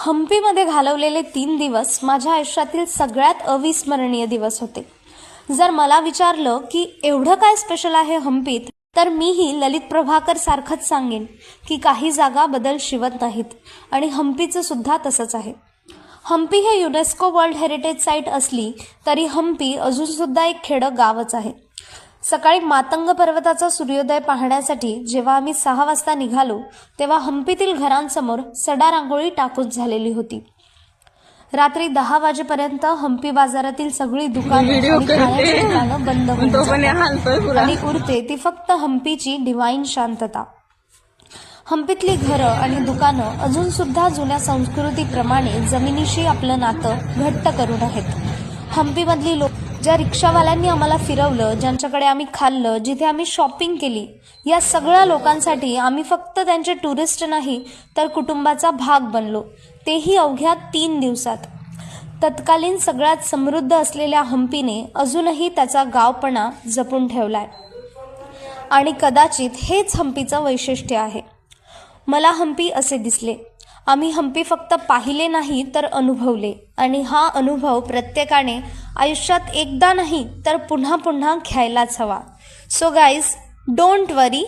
हम्पीमध्ये घालवलेले 3 दिवस माझ्या आयुष्यातील सगळ्यात अविस्मरणीय दिवस होते. जर मला विचारलं की एवढं काय स्पेशल आहे हम्पीत, तर मीही ललित प्रभाकर सारखंच सांगेन की काही जागा बदल शिवत नाहीत आणि हम्पीचं सुद्धा तसंच आहे. हम्पी हे युनेस्को वर्ल्ड हेरिटेज साईट असली तरी हम्पी अजूनसुद्धा एक खेडं गावच आहे. सकाळी मातंग पर्वताचा सूर्योदय पाहण्यासाठी जेव्हा आम्ही 6 वाजता निघालो तेव्हा हम्पीतील घरांसमोर सडा रांगोळी टाकून झालेली होती. रात्री 10 वाजेपर्यंत हम्पी बाजारातील सगळी दुकानं आणि खाण्याची दुकानं बंद होऊन जातात आणि उरते ती फक्त हम्पीची डिवाइन शांतता. हम्पीतली घरं आणि दुकानं अजून सुद्धा जुन्या संस्कृतीप्रमाणे जमिनीशी आपलं नातं घट्ट करून आहेत. हम्पीमधली लोक, ज्या रिक्षावाल्यांनी आम्हाला फिरवलं, ज्यांच्याकडे आम्ही खाल्लं, जिथे आम्ही शॉपिंग केली, या सगळ्या लोकांसाठी आम्ही फक्त त्यांचे टुरिस्ट नाही तर कुटुंबाचा भाग बनलो, तेही अवघ्या 3 दिवसात. तत्कालीन सगळ्यात समृद्ध असलेल्या हम्पीने अजूनही त्याचा गावपणा जपून ठेवलाय आणि कदाचित हेच हम्पीचं वैशिष्ट्य आहे. मला हम्पी असे दिसले. आम्ही हम्पी फक्त पाहिले नाही तर अनुभवले आणि हा अनुभव प्रत्येकाने आयुष्यात एकदा नाही तर पुन्हा पुन्हा घ्यायलाच हवा. So guys, don't worry,